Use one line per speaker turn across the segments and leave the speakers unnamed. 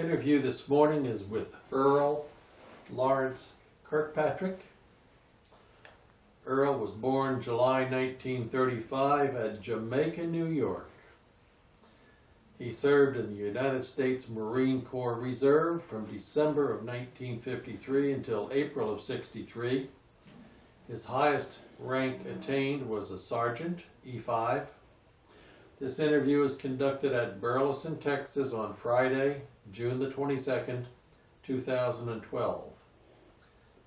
interview this morning is with Earl Lawrence Kirkpatrick. Earl was born July 1935 at Jamaica, New York. He served in the United States Marine Corps Reserve from December of 1953 until April of '63. His highest rank attained was a sergeant, E5. This interview is conducted at Burleson, Texas on Friday, June the 22nd, 2012.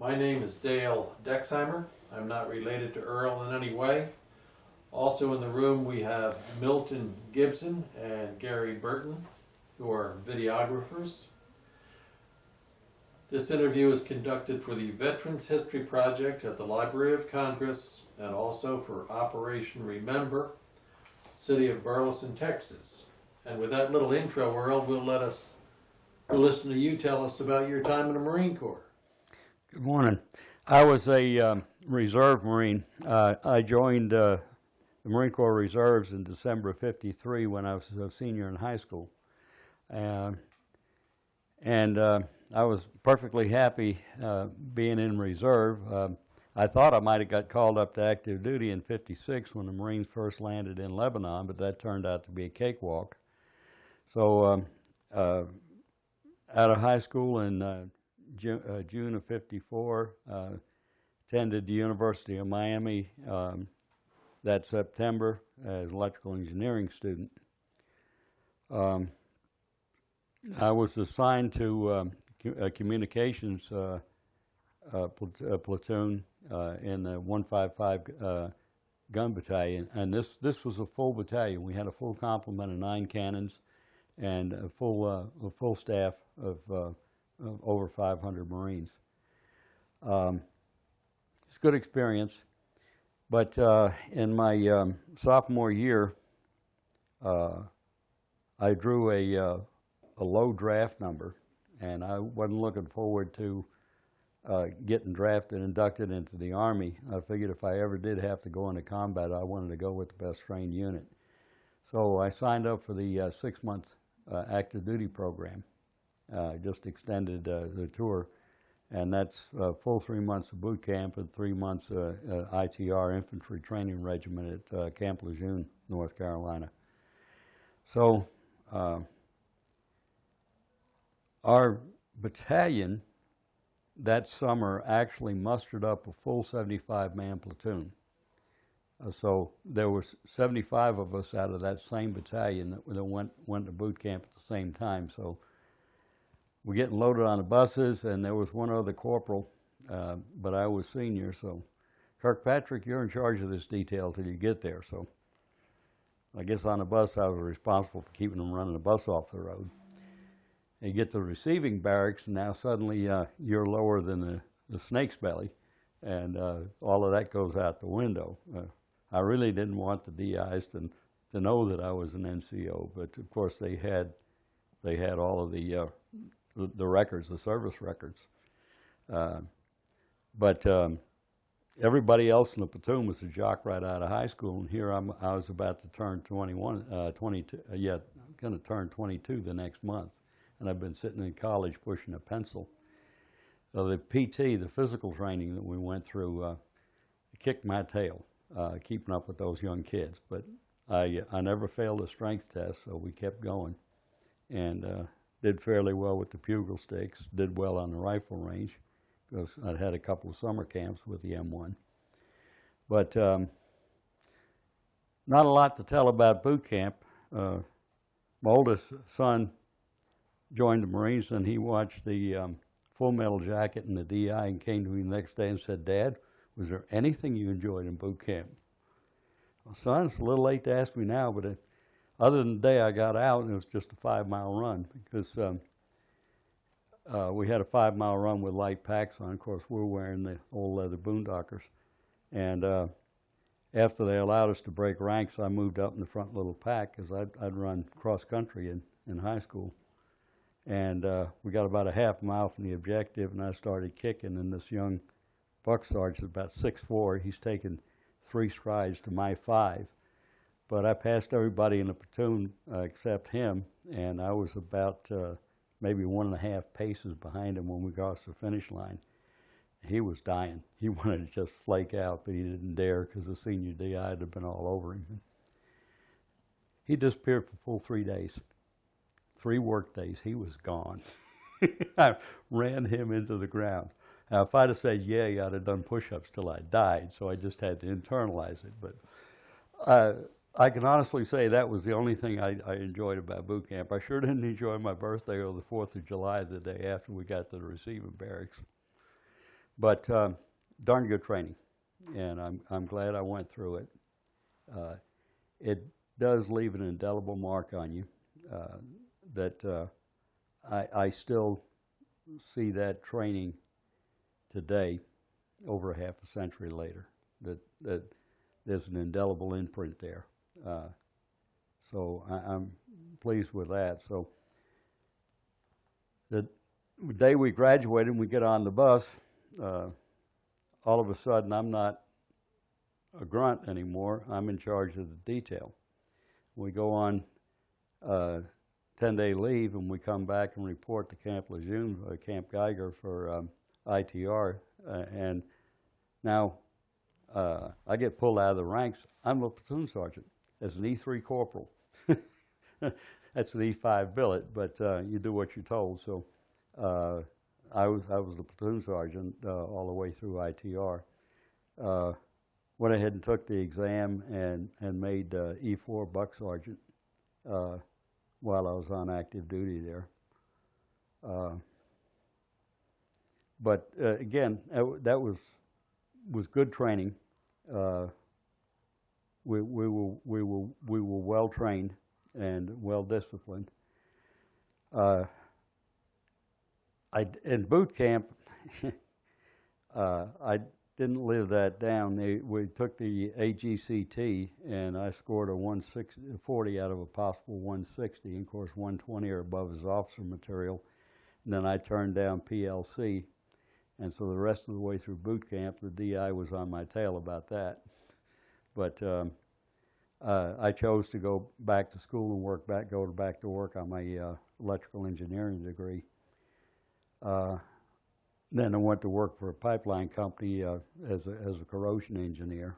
My name is Dale Dexheimer. I'm not related to Earl in any way. Also in the room we have Milton Gibson and Gary Burton, who are videographers. This interview is conducted for the Veterans History Project at the Library of Congress and also for Operation Remember, City of Burleson, Texas. And with that little intro, Earl, we'll listen to you tell us about your time in the Marine Corps.
Good morning. I was a reserve Marine. I joined the Marine Corps Reserves in December of '53 when I was a senior in high school. I was perfectly happy being in reserve. I thought I might have got called up to active duty in '56 when the Marines first landed in Lebanon, but that turned out to be a cakewalk. So out of high school in June of '54, attended the University of Miami that September as an electrical engineering student. I was assigned to a communications platoon in the 155 gun battalion, and this was a full battalion. We had a full complement of 9 cannons and a full staff of over 500 Marines. It's a good experience, but in my sophomore year, I drew a low draft number, and I wasn't looking forward to getting drafted and inducted into the Army. I figured if I ever did have to go into combat, I wanted to go with the best trained unit. So I signed up for the 6-month active duty program. Just extended the tour, and that's full 3 months of boot camp and 3 months ITR infantry training regiment at Camp Lejeune, North Carolina. So our battalion that summer actually mustered up a full 75-man platoon. So there was 75 of us out of that same battalion that went to boot camp at the same time. So we're getting loaded on the buses, and there was one other corporal, but I was senior, so Kirkpatrick, you're in charge of this detail till you get there. So I guess on the bus I was responsible for keeping them running the bus off the road. And you get to the receiving barracks, and now suddenly you're lower than the snake's belly, and all of that goes out the window. I really didn't want the DIs to know that I was an NCO, but of course they had all of the records, the service records. But everybody else in the platoon was a jock right out of high school, and here I was about to turn 22, going to turn 22 the next month. And I've been sitting in college pushing a pencil. So the PT, the physical training that we went through, kicked my tail, keeping up with those young kids. But I never failed a strength test, so we kept going. And did fairly well with the bugle sticks, did well on the rifle range, because I'd had a couple of summer camps with the M1. But not a lot to tell about boot camp. My oldest son joined the Marines, and he watched the Full Metal Jacket and the DI and came to me the next day and said, "Dad, was there anything you enjoyed in boot camp?" Well, son, it's a little late to ask me now, but other than the day I got out, and it was just a 5-mile run, because we had a 5-mile run with light packs on. Of course, we're wearing the old leather boondockers. And after they allowed us to break ranks, I moved up in the front little pack, because I'd run cross-country in high school. And we got about a half mile from the objective, and I started kicking, and this young buck sergeant, about 6'4", he's taken 3 strides to my 5. But I passed everybody in the platoon except him, and I was about maybe 1.5 paces behind him when we got to the finish line. He was dying. He wanted to just flake out, but he didn't dare because the senior DI had been all over him. He disappeared for full 3 days. 3 work days, he was gone. I ran him into the ground. Now, if I'd have said, yeah, I'd have done push-ups till I died, so I just had to internalize it. But I can honestly say that was the only thing I enjoyed about boot camp. I sure didn't enjoy my birthday or the 4th of July, the day after we got to the receiving barracks. But darn good training, and I'm glad I went through it. It does leave an indelible mark on you that I still see that training today, over a half a century later, that there's an indelible imprint there. So I'm pleased with that. So the day we graduated and we get on the bus, all of a sudden I'm not a grunt anymore. I'm in charge of the detail. We go on 10-day leave and we come back and report to Camp Lejeune, Camp Geiger for ITR, and now I get pulled out of the ranks. I'm a platoon sergeant as an E3 corporal. That's an E5 billet, but you do what you're told. So I was the platoon sergeant all the way through ITR. Went ahead and took the exam and made E4 buck sergeant while I was on active duty there. But again, that was good training. We were well trained and well disciplined. In boot camp, I didn't live that down. We took the AGCT, and I scored a 140 out of a possible 160. And of course, 120 or above is officer material. And then I turned down PLC. And so the rest of the way through boot camp, the DI was on my tail about that. But I chose to go back to school and go back to work on my electrical engineering degree. Then I went to work for a pipeline company as a corrosion engineer.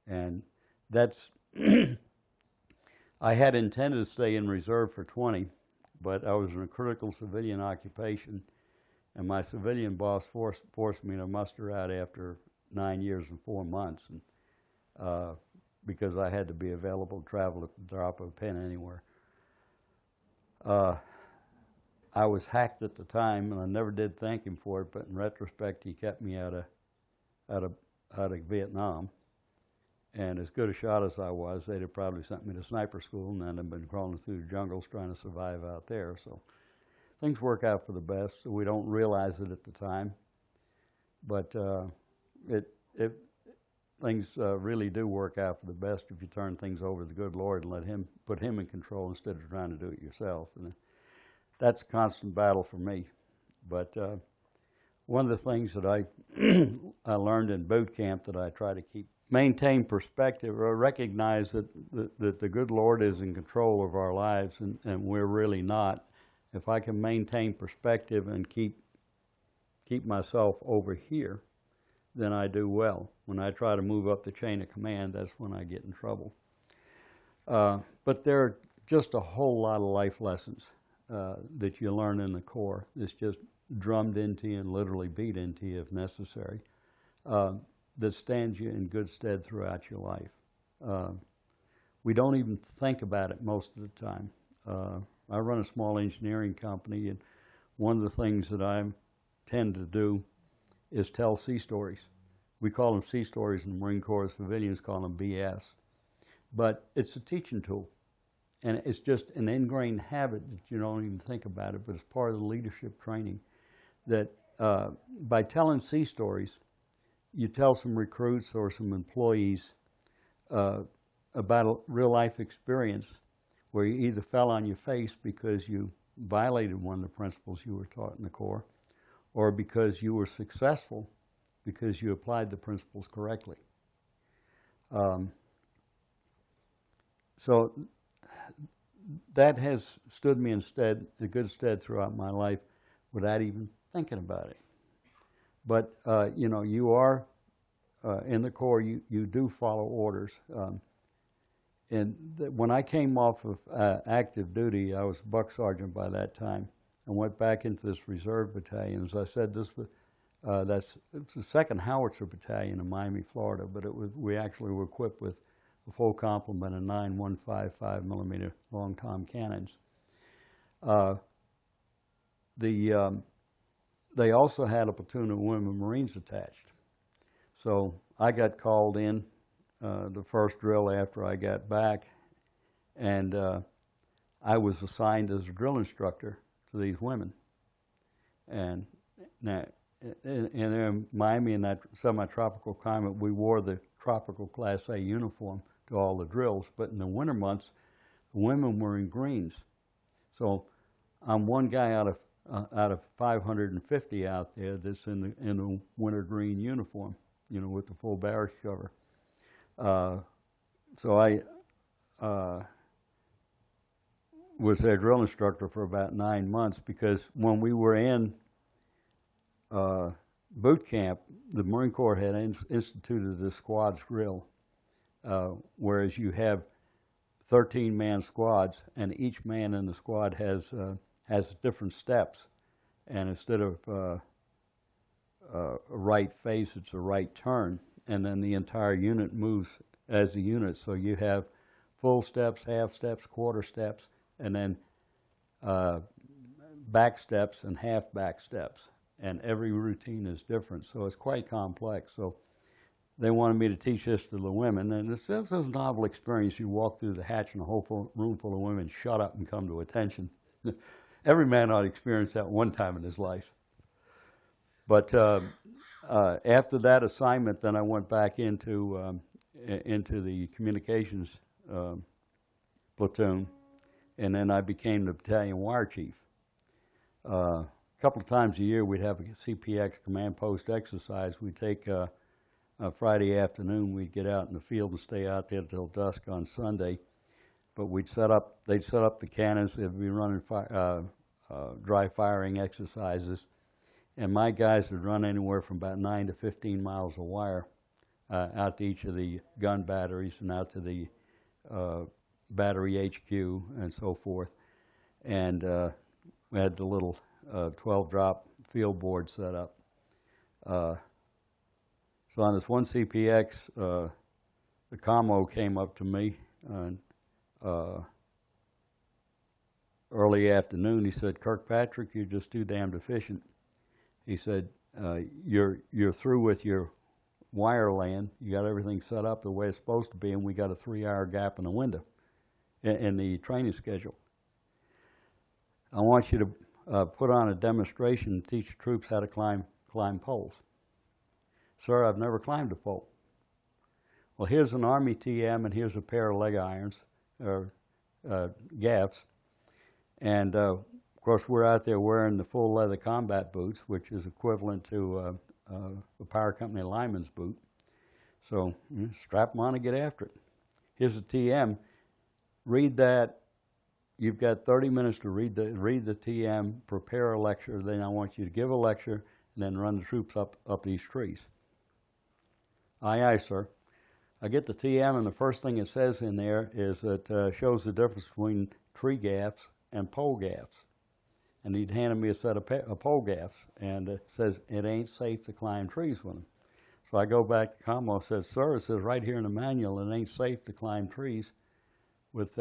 And that's, I had intended to stay in reserve for 20, but I was in a critical civilian occupation, and my civilian boss forced me to muster out after 9 years and 4 months, and, because I had to be available to travel at the drop of a pin anywhere. I was hacked at the time, and I never did thank him for it, but in retrospect, he kept me out of Vietnam. And as good a shot as I was, they'd have probably sent me to sniper school, and then I'd been crawling through the jungles trying to survive out there. So things work out for the best. So we don't realize it at the time, but things really do work out for the best if you turn things over to the good Lord and let Him put Him in control instead of trying to do it yourself. And that's a constant battle for me. But one of the things that I learned in boot camp that I try to maintain perspective, or recognize that the good Lord is in control of our lives, and we're really not. If I can maintain perspective and keep myself over here, then I do well. When I try to move up the chain of command, that's when I get in trouble. But there are just a whole lot of life lessons that you learn in the Corps. It's just drummed into you and literally beat into you if necessary, that stands you in good stead throughout your life. We don't even think about it most of the time. I run a small engineering company, and one of the things that I tend to do is tell sea stories. We call them sea stories in the Marine Corps. Civilians call them BS. But it's a teaching tool. And it's just an ingrained habit that you don't even think about it, but it's part of the leadership training. That by telling sea stories, you tell some recruits or some employees about a real life experience where you either fell on your face because you violated one of the principles you were taught in the Corps, or because you were successful because you applied the principles correctly. So that has stood me in good stead throughout my life without even thinking about it. But, you are in the Corps, you do follow orders. When I came off of active duty, I was buck sergeant by that time, and went back into this reserve battalion. As I said, it's the 2nd Howitzer Battalion in Miami, Florida, but we actually were equipped with a full complement of 9 155 millimeter long tom cannons. They also had a platoon of women Marines attached. So I got called in the first drill after I got back, and I was assigned as a drill instructor to these women. And now, in Miami, in that semi-tropical climate, we wore the tropical Class A uniform to all the drills, but in the winter months, the women were in greens. So I'm one guy out of 550 out there that's in the winter green uniform, with the full barracks cover. So I was their drill instructor for about 9 months, because when we were in boot camp, the Marine Corps had instituted the squads drill, whereas you have 13-man squads, and each man in the squad has different steps, and instead of a right face, it's a right turn, and then the entire unit moves as a unit. So you have full steps, half steps, quarter steps, and then back steps and half back steps, and every routine is different, so it's quite complex. So they wanted me to teach this to the women, and it's a novel experience. You walk through the hatch and a whole room full of women shut up and come to attention. Every man ought to experience that one time in his life. But after that assignment, then I went back into the communications platoon, and then I became the battalion wire chief. A couple of times a year, we'd have a CPX command post exercise. We'd take Friday afternoon, we'd get out in the field and stay out there till dusk on Sunday. But they'd set up the cannons. They'd be running dry firing exercises, and my guys would run anywhere from about 9 to 15 miles of wire out to each of the gun batteries and out to the battery HQ and so forth. And we had the little 12-drop field board set up. So on this one CPX, the commo came up to me early afternoon. He said, "Kirkpatrick, you're just too damned efficient." He said, you're through with your wire laying. You got everything set up the way it's supposed to be, and we got a 3-hour gap in the window in the training schedule. I want you to put on a demonstration and teach the troops how to climb poles. Sir, I've never climbed a pole. Well, here's an Army TM, and here's a pair of leg irons, or gaffs. And, of course, we're out there wearing the full leather combat boots, which is equivalent to a power company lineman's boot. So strap them on and get after it. Here's a TM. Read that. You've got 30 minutes to read the TM, prepare a lecture. Then I want you to give a lecture, and then run the troops up these trees. Aye, aye, sir. I get the TM, and the first thing it says in there is that shows the difference between tree gaffs and pole gaffs. And he'd handed me a set of pole gaffs, and it says it ain't safe to climb trees with them. So I go back to commo and says, "Sir, it says right here in the manual it ain't safe to climb trees with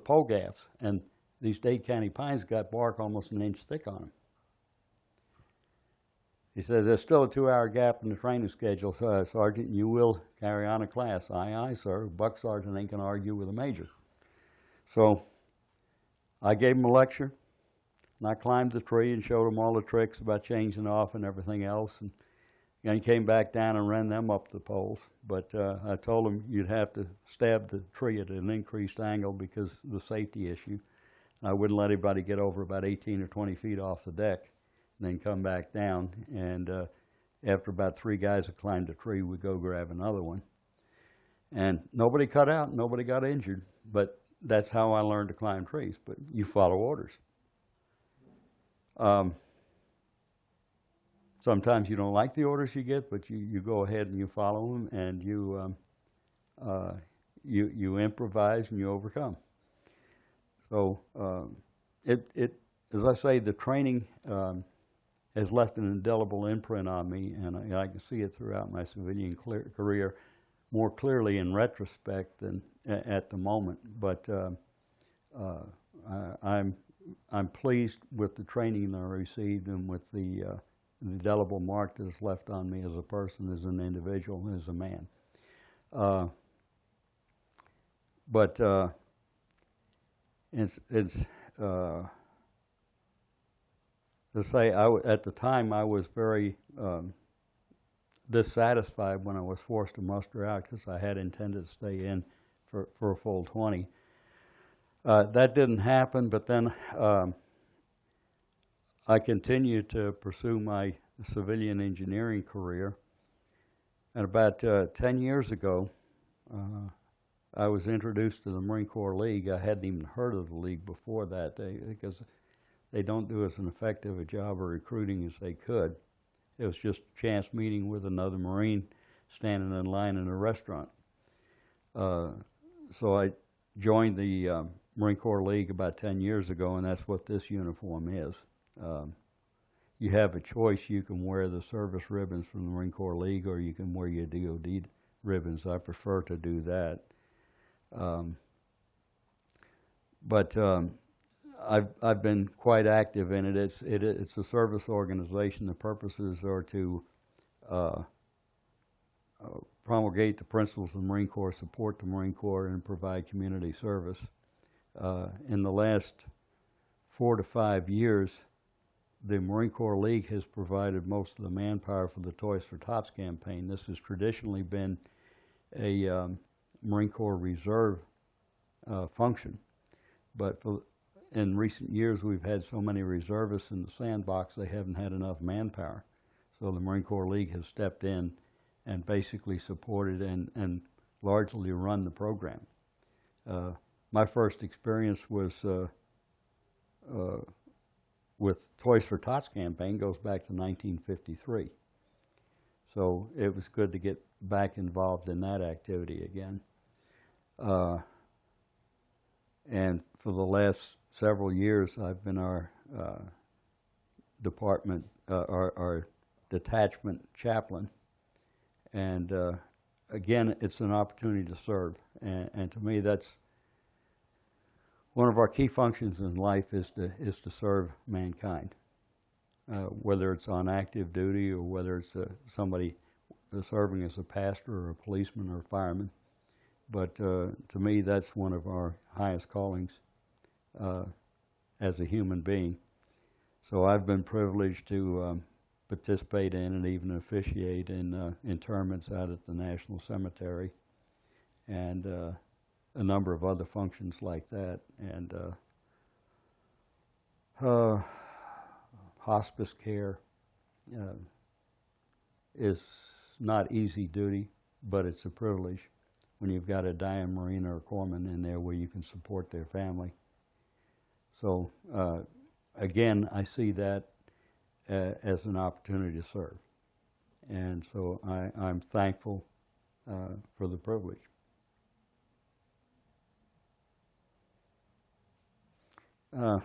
pole gaffs, and these Dade County pines got bark almost an inch thick on them." He says, "There's still a 2-hour gap in the training schedule, Sergeant. You will carry on a class." Aye, aye, sir. Buck sergeant ain't going to argue with a major. So I gave him a lecture, and I climbed the tree and showed him all the tricks about changing off and everything else. And then came back down and ran them up the poles. But I told him you'd have to stab the tree at an increased angle because of the safety issue. I wouldn't let anybody get over about 18 or 20 feet off the deck and then come back down. And after about 3 guys had climbed the tree, we'd go grab another one. And nobody cut out, nobody got injured. But that's how I learned to climb trees, but you follow orders. Sometimes you don't like the orders you get, but you go ahead and you follow them, and you improvise and you overcome. So as I say, the training has left an indelible imprint on me, and I can see it throughout my civilian career more clearly in retrospect than at the moment. But I'm pleased with the training that I received and with the indelible mark that is left on me as a person, as an individual, and as a man. But it's to say, at the time I was very dissatisfied when I was forced to muster out, because I had intended to stay in for a full 20. That didn't happen, but then I continued to pursue my civilian engineering career. And about 10 years ago, I was introduced to the Marine Corps League. I hadn't even heard of the League before that, because they don't do as an effective a job of recruiting as they could. It was just a chance meeting with another Marine standing in line in a restaurant. So I joined the Marine Corps League about 10 years ago, and that's what this uniform is. You have a choice. You can wear the service ribbons from the Marine Corps League, or you can wear your DOD ribbons. I prefer to do that. But I've been quite active in it. It's a service organization. The purposes are to promulgate the principles of the Marine Corps, support the Marine Corps, and provide community service. In the last 4 to 5 years, the Marine Corps League has provided most of the manpower for the Toys for Tots campaign. This has traditionally been a Marine Corps Reserve function, but in recent years we've had so many reservists in the sandbox they haven't had enough manpower. So the Marine Corps League has stepped in and basically supported and largely run the program. My first experience was with Toys for Tots campaign goes back to 1953. So it was good to get back involved in that activity again. And for the last several years, I've been our department, our detachment chaplain. And again, it's an opportunity to serve. And to me, that's one of our key functions in life is to serve mankind, whether it's on active duty or whether it's somebody serving as a pastor or a policeman or a fireman. But to me, that's one of our highest callings as a human being. So I've been privileged to participate in and even officiate in interments out at the National Cemetery, and a number of other functions like that, and hospice care is not easy duty, but it's a privilege when you've got a dying Marine or a corpsman in there where you can support their family. So again, I see that as an opportunity to serve, and so I'm thankful for the privilege. I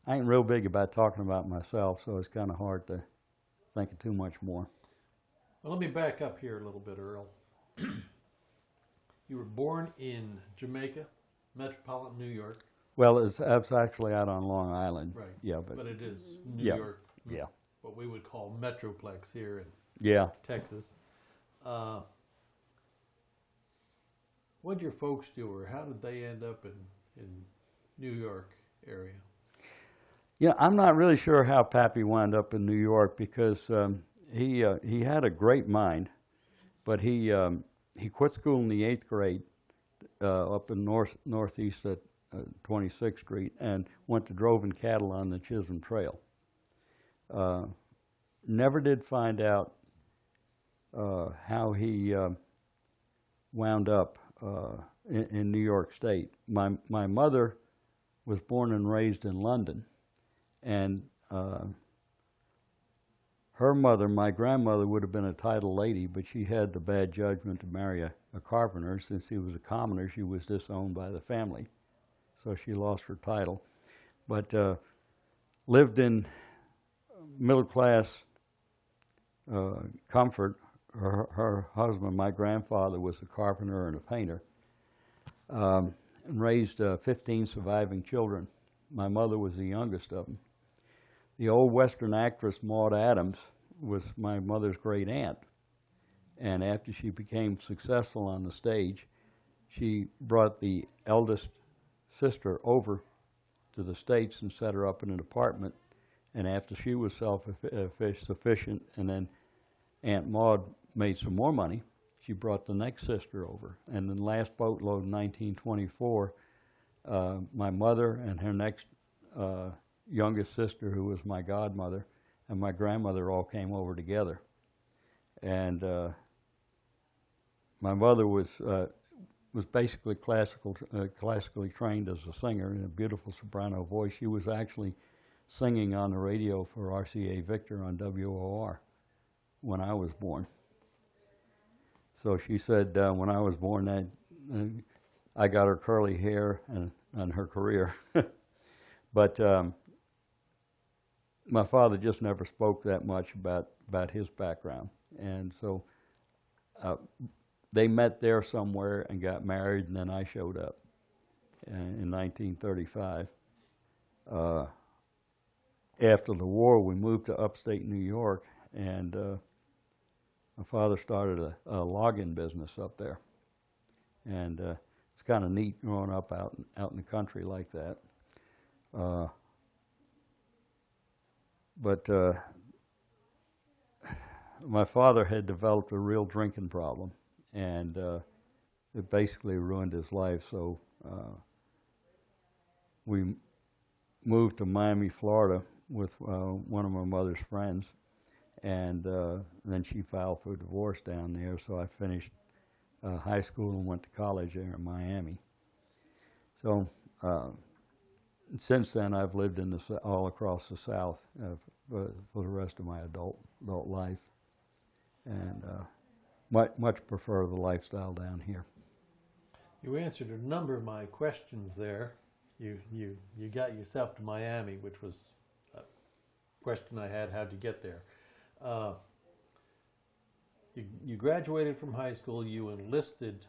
ain't real big about talking about myself, so it's kind of hard to think of too much more.
Well, let me back up here a little bit, Earl. You were born in Jamaica, metropolitan New York.
Well, it's actually out on Long Island.
Right.
Yeah,
but it is New
yeah,
York.
Yeah.
What we would call Metroplex here in
Yeah.
Texas. What did your folks do, or how did they end up in New York area?
Yeah, I'm not really sure how Pappy wound up in New York, because he had a great mind, but he quit school in the 8th grade up in northeast at 26th Street, and went to droving cattle on the Chisholm Trail. Never did find out how he wound up in New York State. My mother was born and raised in London, and her mother, my grandmother, would have been a title lady, but she had the bad judgment to marry a carpenter. Since he was a commoner, she was disowned by the family, so she lost her title. But lived in middle-class comfort. Her husband, my grandfather, was a carpenter and a painter, and raised 15 surviving children. My mother was the youngest of them. The old Western actress Maud Adams was my mother's great aunt, and after she became successful on the stage, she brought the eldest sister over to the States and set her up in an apartment. And after she was self-sufficient, and then Aunt Maud made some more money, she brought the next sister over. And the last boatload in 1924, my mother and her next youngest sister, who was my godmother, and my grandmother all came over together. And my mother was basically classically trained as a singer, and a beautiful soprano voice. She was actually singing on the radio for RCA Victor on WOR when I was born. So she said when I was born that I got her curly hair and her career. But my father just never spoke that much about his background. And so they met there somewhere and got married, and then I showed up in 1935. After the war, we moved to upstate New York, and my father started a logging business up there. And it's kind of neat growing up out in the country like that. But my father had developed a real drinking problem, and it basically ruined his life. So we moved to Miami, Florida with one of my mother's friends, and then she filed for divorce down there, so I finished high school and went to college there in Miami. So since then, I've lived all across the South for the rest of my adult life, and much prefer the lifestyle down here.
You answered a number of my questions there. You got yourself to Miami, which was a question I had: how'd you get there? You graduated from high school. You enlisted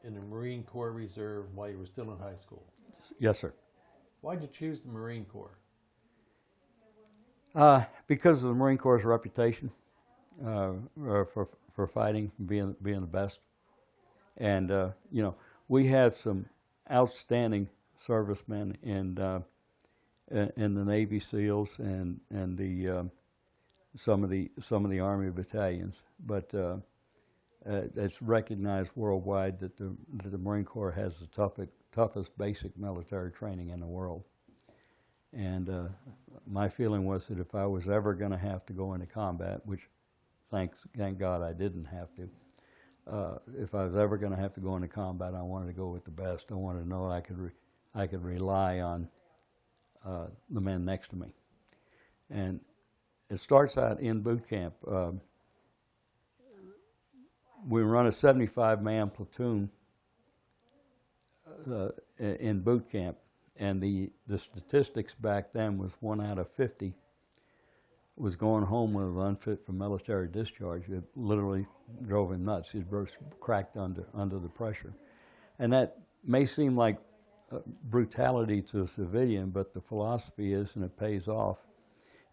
in the Marine Corps Reserve while you were still in high school.
Yes, sir.
Why'd you choose the Marine Corps?
Because of the Marine Corps' reputation for fighting, being the best, and we had some outstanding servicemen in the Navy SEALs and the some of the Army battalions, but it's recognized worldwide that the Marine Corps has the toughest basic military training in the world. And my feeling was that if I was ever going to have to go into combat, which thank God I didn't have to, if I was ever going to have to go into combat, I wanted to go with the best. I wanted to know I could rely on the men next to me. And it starts out in boot camp. We run a 75-man platoon in boot camp, and the statistics back then was 1 out of 50 was going home with an unfit for military discharge. It literally drove him nuts. He cracked under the pressure. And that may seem like brutality to a civilian, but the philosophy is, and it pays off,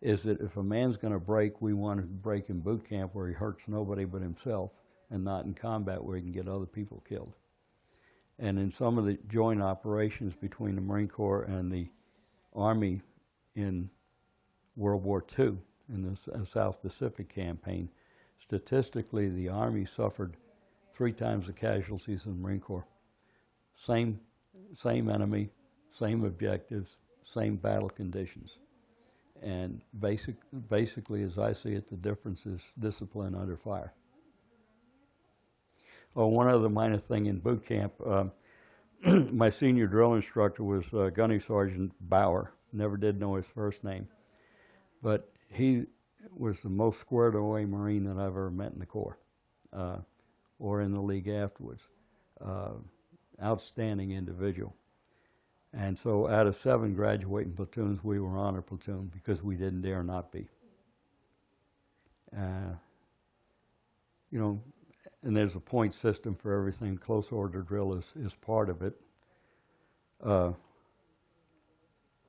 is that if a man's going to break, we want to break in boot camp where he hurts nobody but himself, and not in combat where he can get other people killed. And in some of the joint operations between the Marine Corps and the Army in World War II, in the South Pacific campaign, statistically the Army suffered 3 times the casualties of the Marine Corps. Same enemy, same objectives, same battle conditions. And basically, as I see it, the difference is discipline under fire. Oh, one other minor thing in boot camp. My senior drill instructor was Gunny Sergeant Bauer. Never did know his first name, but he was the most squared away Marine that I've ever met in the Corps, or in the League afterwards. Outstanding individual. And so out of 7 graduating platoons, we were honor platoon because we didn't dare not be. You know, and there's a point system for everything. Close order drill is part of it.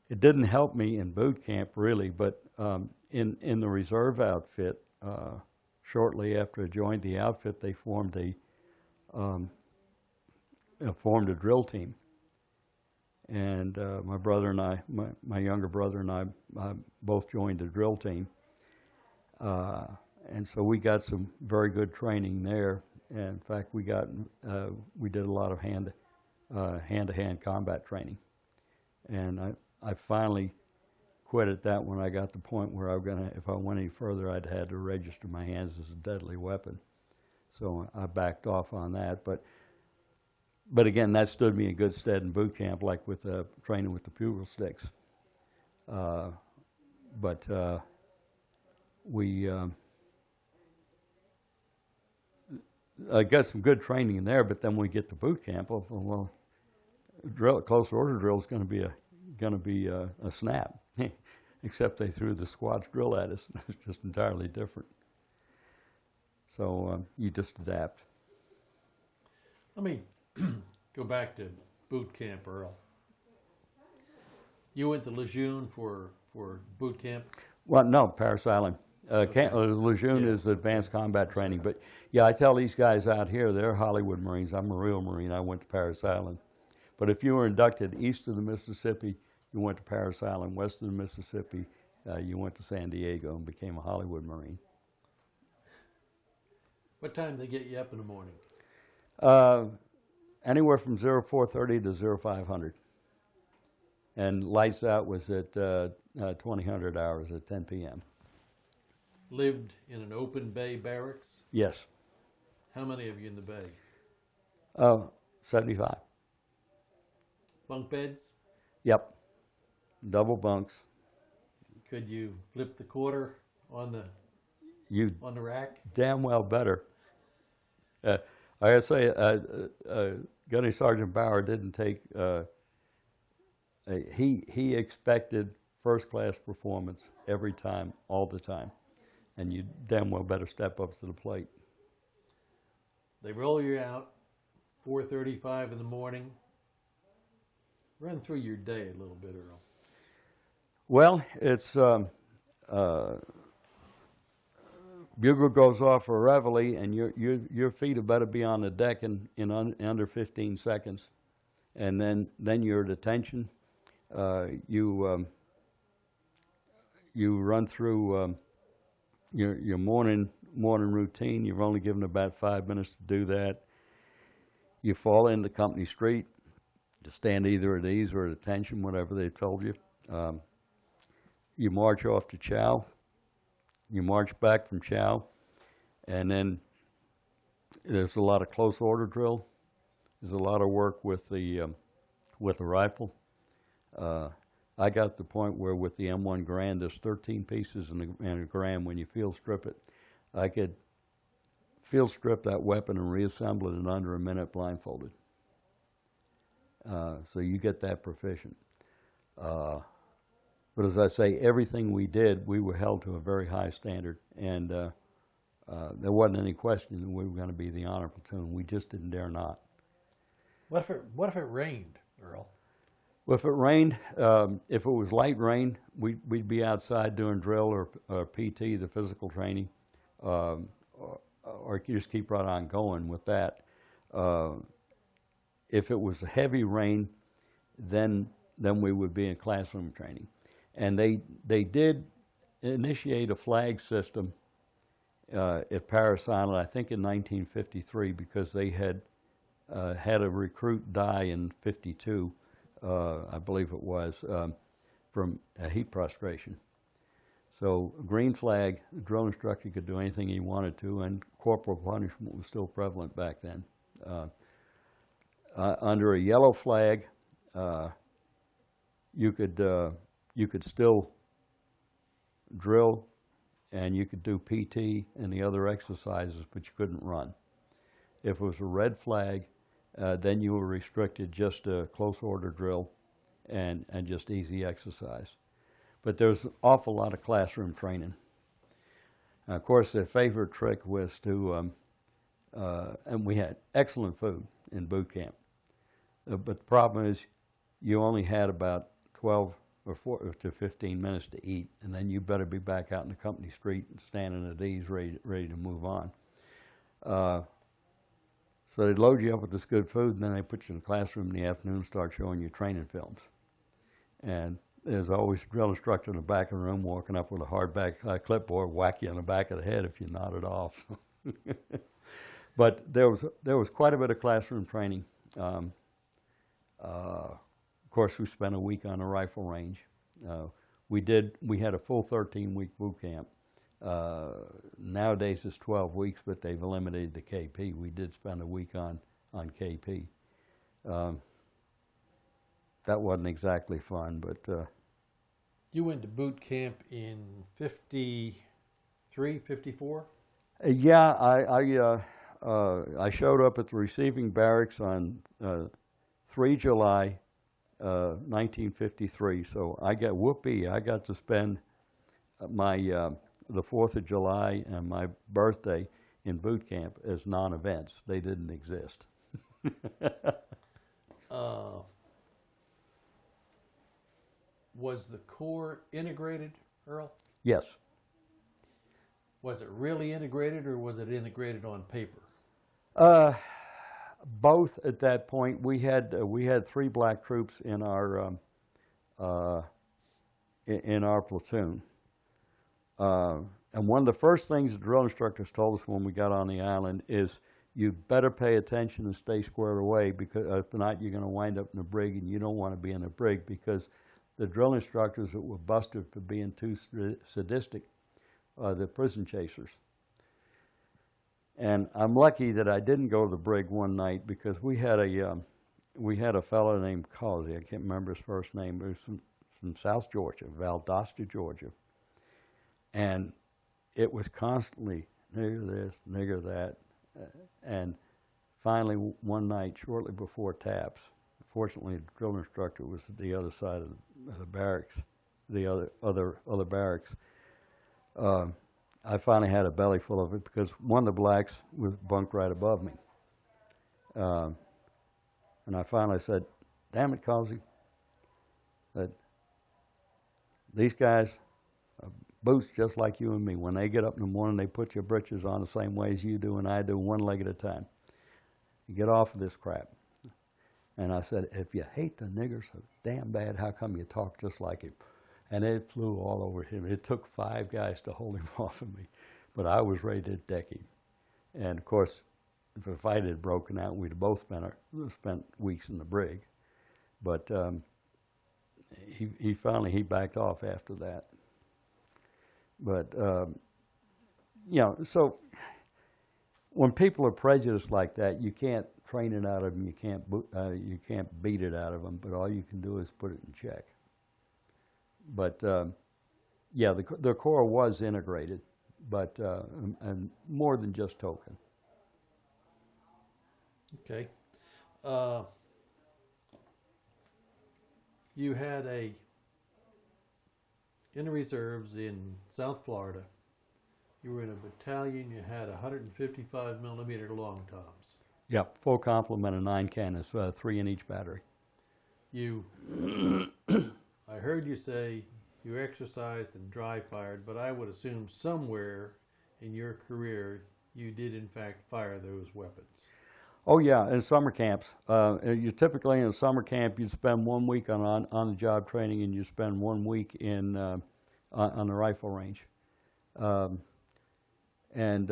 It didn't help me in boot camp really, but in the reserve outfit, shortly after I joined the outfit, they formed a drill team. And my brother and I, my younger brother and I both joined the drill team. And so we got some very good training there. And in fact, we did a lot of hand-to-hand combat training. And I finally quit at that when I got to the point where if I went any further, I'd had to register my hands as a deadly weapon. So I backed off on that. But again, that stood me in good stead in boot camp, like with training with the bugle sticks. I got some good training in there, but then when we get to boot camp, well, close order drill is going to be a snap, except they threw the squats drill at us. It's just entirely different. So you just adapt.
Let me go back to boot camp, Earl. You went to Lejeune for boot camp?
Well, no, Paris Island.
Okay.
Lejeune
Yeah.
is advanced combat training. But yeah, I tell these guys out here, they're Hollywood Marines. I'm a real Marine. I went to Paris Island. But if you were inducted east of the Mississippi, you went to Paris Island. West of the Mississippi, you went to San Diego and became a Hollywood Marine.
What time did they get you up in the morning?
Anywhere from 0430 to 0500. And lights out was at 2000 hours at 10 p.m.
Lived in an open bay barracks?
Yes.
How many of you in the bay?
75.
Bunk beds?
Yep. Double bunks.
Could you flip the quarter on the rack?
Damn well better. I gotta say, Gunny Sergeant Bauer didn't take. He expected first class performance every time, all the time, and you damn well better step up to the plate.
They roll you out, 4:35 in the morning. Run through your day a little bit, Earl.
Well, it's bugle goes off for reveille, and your feet have better be on the deck in under 15 seconds, and then you're at attention. You run through your morning routine. You're only given about 5 minutes to do that. You fall into company street to stand either at ease or at attention, whatever they told you. You march off to chow. You march back from chow, and then there's a lot of close order drill. There's a lot of work with the rifle. I got to the point where with the M1 Garand, there's 13 pieces in a Garand. When you field strip it, I could field strip that weapon and reassemble it in under a minute blindfolded. So you get that proficient. But as I say, everything we did, we were held to a very high standard, and there wasn't any question that we were going to be the honor platoon. We just didn't dare not.
What if it rained, Earl?
Well, if it rained, if it was light rain, we'd be outside doing drill or PT, the physical training, or just keep right on going with that. If it was heavy rain, then we would be in classroom training. And they did initiate a flag system at Paris Island, I think in 1953, because they had had a recruit die in 52, I believe it was, from heat prostration. So green flag, the drill instructor could do anything he wanted to, and corporal punishment was still prevalent back then. Under a yellow flag, you could still drill, and you could do PT and the other exercises, but you couldn't run. If it was a red flag, then you were restricted just to close order drill and just easy exercise. But there's an awful lot of classroom training. Of course, their favorite trick was to, and we had excellent food in boot camp. But the problem is you only had about 12 or 4 to 15 minutes to eat, and then you better be back out in the company street and standing at ease, ready to move on. So they'd load you up with this good food, and then they put you in the classroom in the afternoon and start showing you training films. And there's always a drill instructor in the back of the room walking up with a hardback clipboard, whack you on the back of the head if you nodded off. But there was quite a bit of classroom training. Of course, we spent a week on a rifle range. We had a full 13-week boot camp. Nowadays it's 12 weeks, but they've eliminated the KP. We did spend a week on KP. That wasn't exactly fun, but...
You went to boot camp in 53, 54?
Yeah, I showed up at the receiving barracks on 3 July 1953, so I got to spend my the 4th of July and my birthday in boot camp as non-events. They didn't exist.
Was the Corps integrated, Earl?
Yes.
Was it really integrated, or was it integrated on paper?
Both at that point. We had 3 black troops in our platoon. And one of the first things the drill instructors told us when we got on the island is you better pay attention and stay squared away, because if not, you're going to wind up in a brig, and you don't want to be in a brig, because the drill instructors that were busted for being too sadistic are the prison chasers. And I'm lucky that I didn't go to the brig one night, because we had a fellow named Causey. I can't remember his first name. He was from South Georgia, Valdosta, Georgia. And it was constantly nigger this, nigger that. And finally, one night, shortly before taps, fortunately, the drill instructor was at the other side of the barracks, the other barracks. I finally had a belly full of it, because one of the blacks was bunked right above me. And I finally said, "Damn it, Causey, that these guys are boots just like you and me. When they get up in the morning, they put your britches on the same way as you do and I do, one leg at a time. You get off of this crap." And I said, "If you hate the niggers so damn bad, how come you talk just like him?" And it flew all over him. It took 5 guys to hold him off of me, but I was ready to deck him. And of course, if a fight had broken out, we'd have both spent weeks in the brig. But he finally backed off after that. But so when people are prejudiced like that, you can't train it out of them. You can't beat it out of them. But all you can do is put it in check. But the Corps was integrated, but and more than just token.
Okay. You had in the reserves in South Florida, you were in a battalion, you had 155 millimeter long toms.
Yep, full complement of 9 cannons, 3 in each battery.
I heard you say you exercised and dry fired, but I would assume somewhere in your career you did in fact fire those weapons.
Oh yeah, in summer camps. You typically in a summer camp you'd spend 1 week on the job training, and you spend 1 week in on the rifle range, and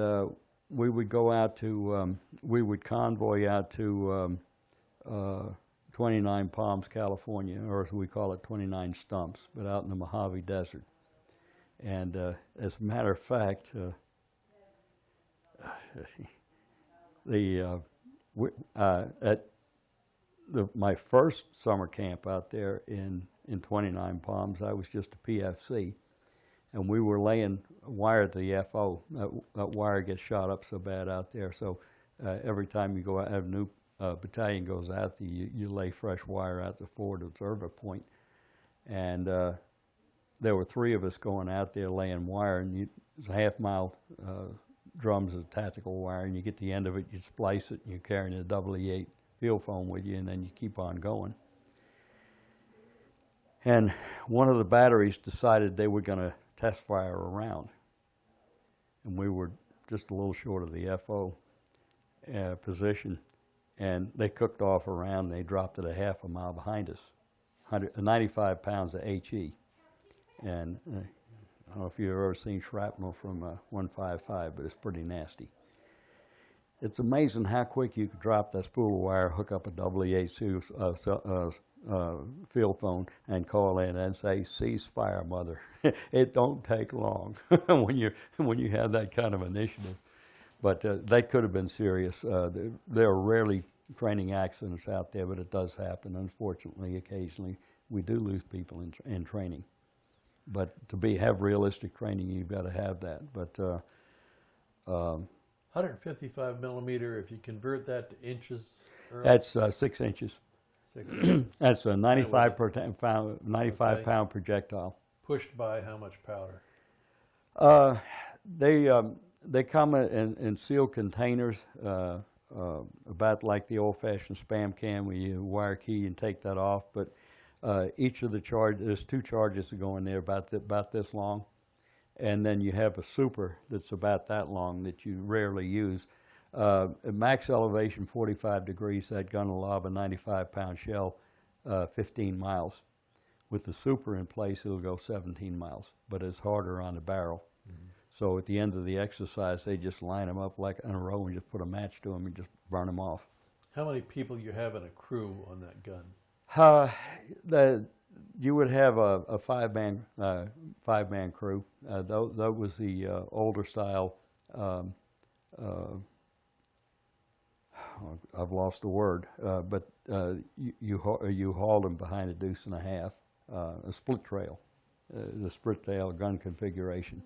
we would go out to we would convoy out to 29 Palms, California, or as we call it, 29 Stumps, but out in the Mojave Desert. And as a matter of fact, At my first summer camp out there in 29 Palms, I was just a PFC, and we were laying wire to the FO. That wire gets shot up so bad out there, so every time you go out, have a new battalion goes out, you lay fresh wire out the forward observer point. And there were 3 of us going out there laying wire, and it's a half-mile drums of tactical wire, and you get the end of it, you splice it, and you're carrying a EE8 field foam with you, and then you keep on going. And one of the batteries decided they were going to test fire around, and we were just a little short of the FO position, and they cooked off around, and they dropped it a half a mile behind us, 95 pounds of HE. And I don't know if you've ever seen shrapnel from 155, but it's pretty nasty. It's amazing how quick you could drop that spool of wire, hook up a EE8 field phone, and call in and say, "Cease fire, mother." It don't take long when you have that kind of initiative. But that could have been serious. There are rarely training accidents out there, but it does happen. Unfortunately, occasionally we do lose people in training. But to have realistic training, you've got to have that. But
155 millimeter, if you convert that to inches, Earl?
That's 6 inches.
6 inches.
That's a 95 pound projectile.
Pushed by how much powder?
They come in sealed containers, about like the old-fashioned spam can where you wire key and take that off. But each of the charges, there's 2 charges that go in there about this long, and then you have a super that's about that long that you rarely use. At max elevation, 45 degrees, that gun will lob a 95-pound shell 15 miles. With the super in place, it'll go 17 miles, but it's harder on the barrel. Mm-hmm. So at the end of the exercise, they just line them up like in a row and just put a match to them and just burn them off.
How many people you have in a crew on that gun?
You would have a five-man crew. That was the older style. I've lost the word, but you hauled them behind a deuce and a half, a split trail, the split trail gun configuration.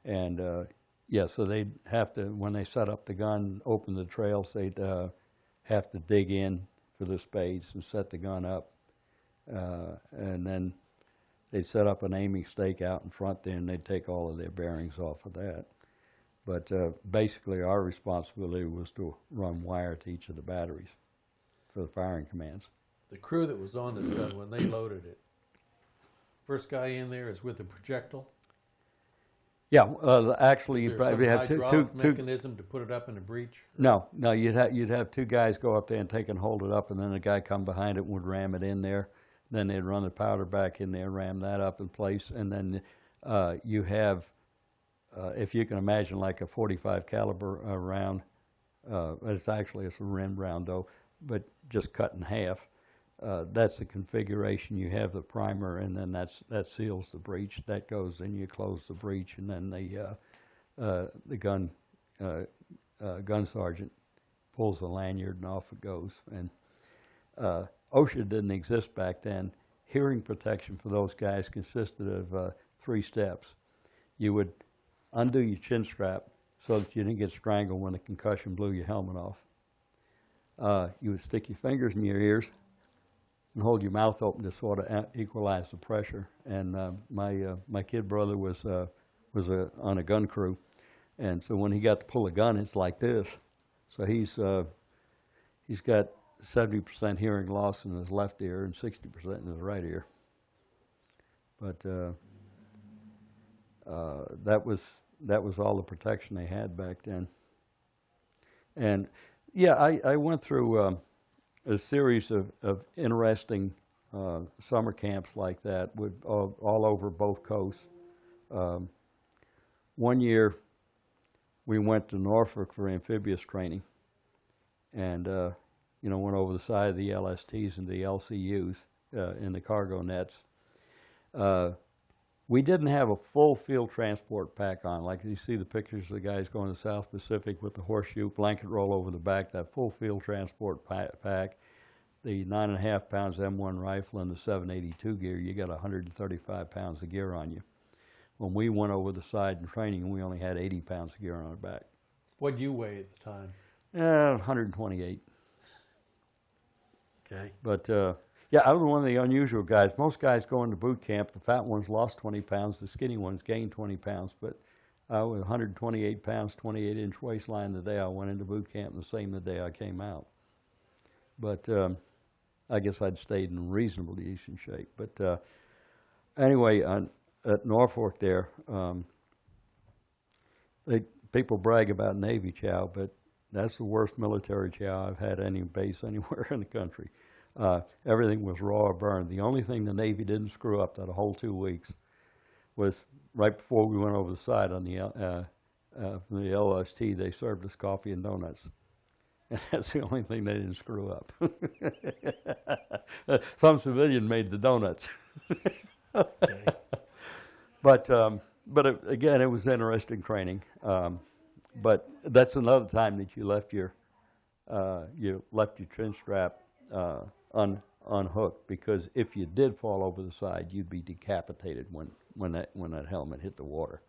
And so they'd have to, when they set up the gun, open the trails, they'd have to dig in for the spades and set the gun up. And then they'd set up an aiming stake out in front there, and they'd take all of their bearings off of that. But basically our responsibility was to run wire to each of the batteries for the firing commands.
The crew that was on this gun when they loaded it, first guy in there is with a projectile?
Yeah, actually,
Is
you
there
probably
some
have
hydraulic
two.
mechanism to put it up in a breech?
No, you'd have 2 guys go up there and take and hold it up, and then a guy come behind it and would ram it in there. Then they'd run the powder back in there, ram that up in place, and then you have, if you can imagine, like a 45 caliber round. It's a rimmed round though, but just cut in half. That's the configuration. You have the primer, and then that seals the breech. That goes in, you close the breech, and then the gun sergeant pulls the lanyard, and off it goes. And OSHA didn't exist back then. Hearing protection for those guys consisted of 3 steps. You would undo your chin strap so that you didn't get strangled when the concussion blew your helmet off. You would stick your fingers in your ears and hold your mouth open to sort of equalize the pressure. And my kid brother was on a gun crew, and so when he got to pull a gun, it's like this. So he's got 70% hearing loss in his left ear and 60% in his right ear. But that was all the protection they had back then. And yeah, I went through a series of interesting summer camps like that with all over both coasts. One year we went to Norfolk for amphibious training, and went over the side of the LSTs and the LCUs in the cargo nets. We didn't have a full field transport pack on, like you see the pictures of the guys going to the South Pacific with the horseshoe blanket roll over the back, that full field transport pack, the 9.5 pounds M1 rifle and the 782 gear, you got 135 pounds of gear on you. When we went over the side in training, we only had 80 pounds of gear on our back.
What'd you weigh at the time?
128.
Okay.
But yeah, I was one of the unusual guys. Most guys go into boot camp, the fat ones lost 20 pounds, the skinny ones gained 20 pounds. But I was 128 pounds, 28-inch waistline the day I went into boot camp, and the same the day I came out. But I guess I'd stayed in reasonably decent shape. But anyway, at Norfolk there, people brag about Navy chow, but that's the worst military chow I've had any base anywhere in the country. Everything was raw or burned. The only thing the Navy didn't screw up that whole 2 weeks was right before we went over the side on the from the LST, they served us coffee and donuts. And that's the only thing they didn't screw up. Some civilian made the donuts.
Okay.
But again, it was interesting training. But that's another time that you left your chin strap unhooked, because if you did fall over the side, you'd be decapitated when that helmet hit the water.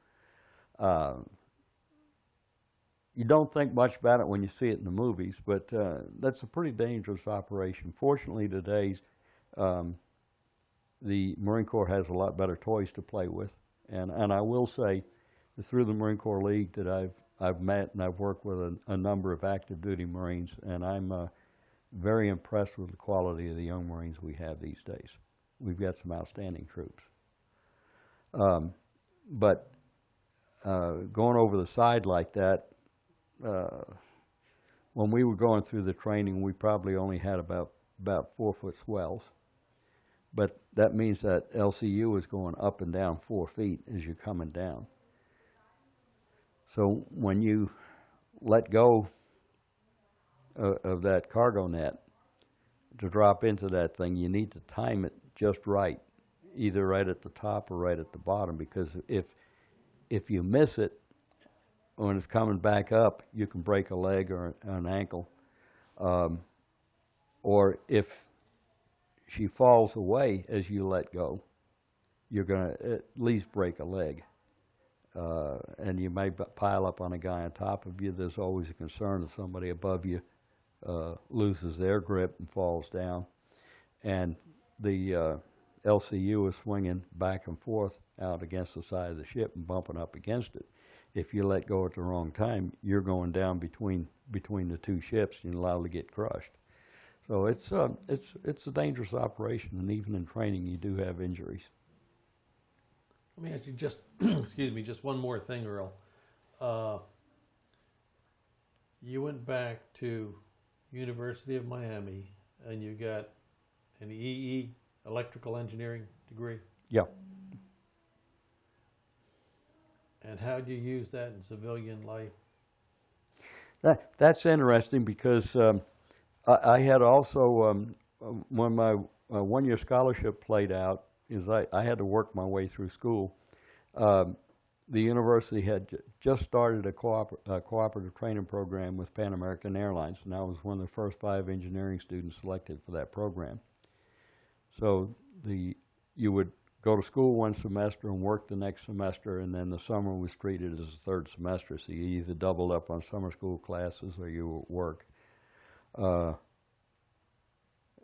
You don't think much about it when you see it in the movies, but that's a pretty dangerous operation. Fortunately, today, the Marine Corps has a lot better toys to play with, and I will say, through the Marine Corps League that I've met and I've worked with a number of active duty Marines, and I'm very impressed with the quality of the young Marines we have these days. We've got some outstanding troops. But going over the side like that, when we were going through the training, we probably only had about 4-foot swells. But that means that LCU is going up and down 4 feet as you're coming down. So when you let go of that cargo net to drop into that thing, you need to time it just right, either right at the top or right at the bottom, because if you miss it when it's coming back up, you can break a leg or an ankle. Or if she falls away as you let go, you're going to at least break a leg. And you may pile up on a guy on top of you. There's always a concern that somebody above you loses their grip and falls down. And the LCU is swinging back and forth out against the side of the ship and bumping up against it. If you let go at the wrong time, you're going down between the two ships and you're liable to get crushed. So it's a dangerous operation, and even in training, you do have injuries.
Let me ask you just, excuse me, just one more thing, Earl. You went back to University of Miami, and you got an EE, electrical engineering degree.
Yeah.
And how do you use that in civilian life?
That's interesting, because I had also, when my one-year scholarship played out, is I had to work my way through school. The university had just started a cooperative training program with Pan American Airlines, and I was one of the first 5 engineering students selected for that program. So you would go to school one semester and work the next semester, and then the summer was treated as a third semester, so you either doubled up on summer school classes or you would work.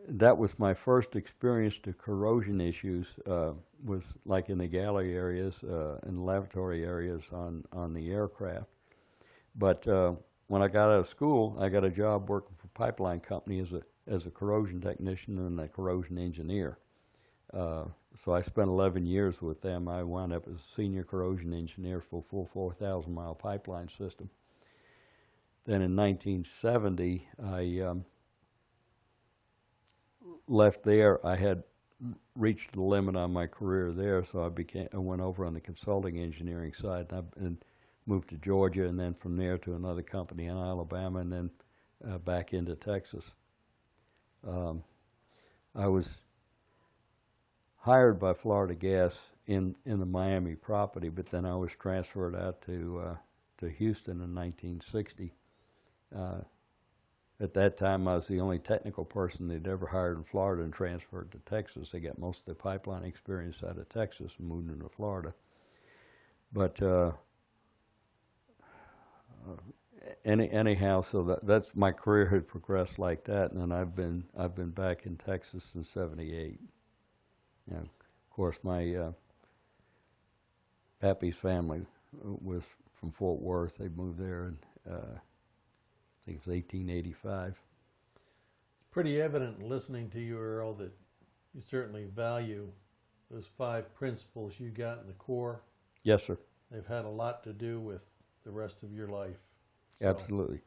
That was my first experience to corrosion issues, was like in the galley areas and lavatory areas on the aircraft. But when I got out of school, I got a job working for a pipeline company as a corrosion technician and a corrosion engineer. So I spent 11 years with them. I wound up as a senior corrosion engineer for a full 4,000-mile pipeline system. Then in 1970, I left there. I had reached the limit on my career there, so I went over on the consulting engineering side and moved to Georgia, and then from there to another company in Alabama, and then back into Texas. I was hired by Florida Gas in the Miami property, but then I was transferred out to Houston in 1960. At that time, I was the only technical person they'd ever hired in Florida and transferred to Texas. They got most of the pipeline experience out of Texas and moved into Florida. But anyhow, so that's my career had progressed like that, and then I've been back in Texas since '78. You know, of course, my Pappy's family was from Fort Worth. They moved there in I think it was 1885.
It's pretty evident listening to you, Earl, that you certainly value those 5 principles you got in the Corps.
Yes, sir.
They've had a lot to do with the rest of your life. So,
Absolutely.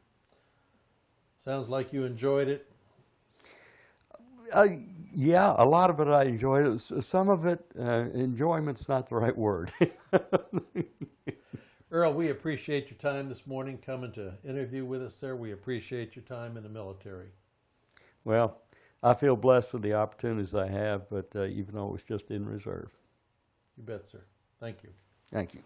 sounds like you enjoyed it.
Yeah, a lot of it I enjoyed. Some of it, enjoyment's not the right word.
Earl, we appreciate your time this morning coming to interview with us, sir. We appreciate your time in the military.
Well, I feel blessed for the opportunities I have, but even though it was just in reserve.
You bet, sir. Thank you.
Thank you.